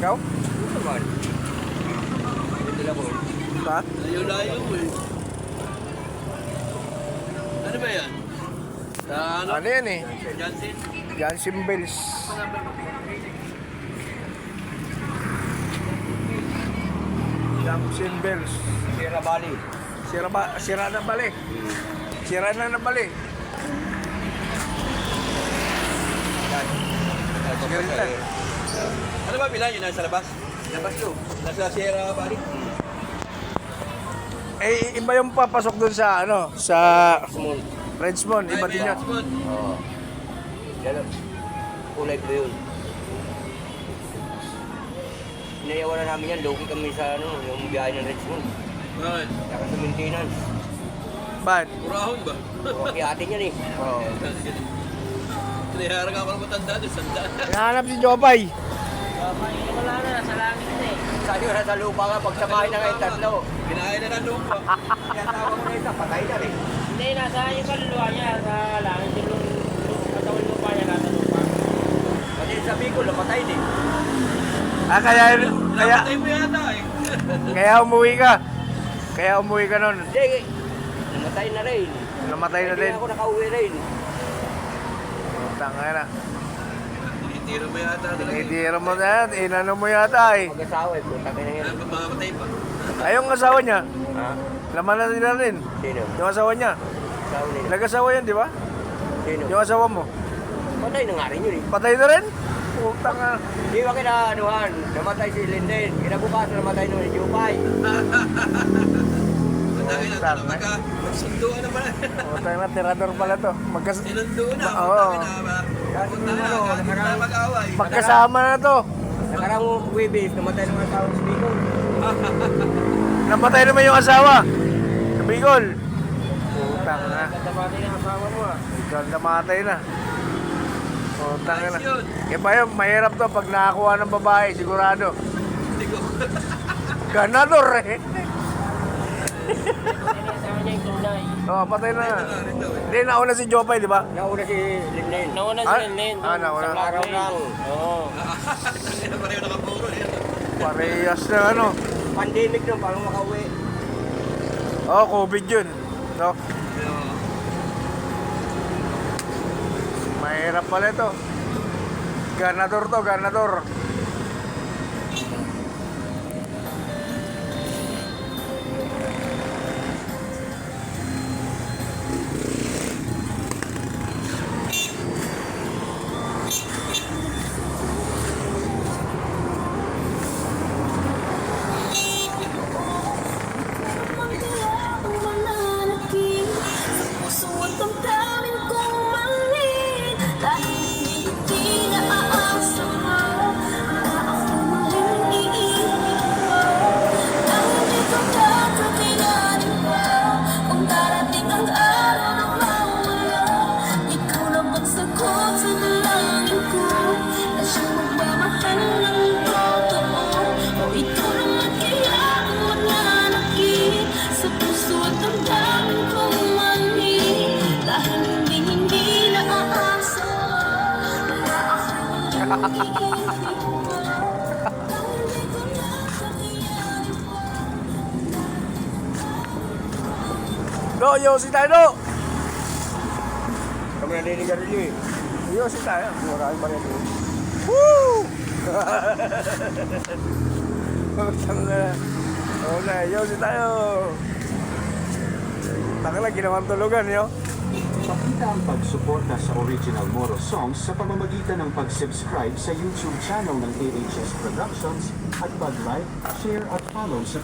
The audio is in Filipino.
Ikaw? Ano naman? Ito lang po. Ha? Layo-layo mo eh. Ano ba yan? Sa ano? Ano yan eh? Jansen? Jansen Bells. Jansen Bells. Sierra Valley. Sira na bali. Sira na bali. Yan. Ganito. Ano ba bilang yun? Nasa labas? Labas yun. Nasa Sierra Valley? Eh, iba yung papasok dun sa, ano, sa Small. Redmond. Iba din yun. Oo. Yan. Kulay blue yun. Inayawan na namin yan. Loki kami sa ano, yung biyahe ng Richmond. Bakit? Saka sa maintenance. Ba't? Kurahon ba? Okay, atin yan eh. Oo. Tinihara ka pa ng matanda doon, sandaan. Hinahanap si Jopay. Wala na, nasa langit na eh. Sabi ko nasa lupa nga, pagsamahin na ngayon tatlo. Kinain na ng lupa. Kaya tawag ko na isa, patay na rin. Hindi, nasa yung kaluluwa niya, sa langit yung katawan lupa niya, nasa lupa. Pati sa Bicol, napatay din. Napatay mo yata eh. Kaya umuwi ka. Kaya umuwi ka nun. Hindi, namatay na rin. Namatay na din. Hindi ako nakauwi rin. Tanga na. Tinitira mo yata talaga. Tinitira mo na yan. Inano mo yata eh. Mag-asawa eh, punta ka na yan. Mamatay pa. Ay, yung asawa niya. Ha? Laman na nila rin. Sino? Yung asawa niya. Asawa nila. Nag-asawa yan, di ba? Sino? Yung asawa mo. Patay na nga rin yun eh. Patay na rin? Putang na. Di ba kinaanuhan? Namatay si Linden. Kinabukasan namatay nung si Jupay. Matangin na ito na magsunduan na pala. Putang na, tirador pala to. Sinunduan na. Oo. Matangin na. Punta na. Hindi na mag-away. Magkasama na to. Nakarang Webis, namatay ng asawa si Bicol. Namatay naman yung asawa. Sa Bicol. Putang na. Namatay ng asawa mo ah. Ikaw namatay na. Putang na. Ayos yun. Iba yun, mahirap to pag nakakuha ng babae, sigurado. Hindi ko. Ganador eh. Asawa niya yung tunay. Oh, patay na. Ito eh. Hindi, nauna si Jopay, di ba? Nauna si Linden. Nauna Ah? si Len. Ah, nauna. Sa Araw lang. Oo. Hindi pareho nakapuro. Parehas na ano. Pandemic nung parang makauwi. Oh, COVID yun. No? Mahirap pala ito. Ganador to, ganador. Do, yosi tayo, do! Kami naninigarilyo eh. Yosi tayo. Maraming pa rin eh. Woo! Tanga. Okay, yosi tayo. Tanga lang, ginawang tulugan, yo. Pakita ang pagsuporta sa original Moro songs sa pamamagitan ng pag-subscribe sa YouTube channel ng AHS Productions at pag-like, share at follow sa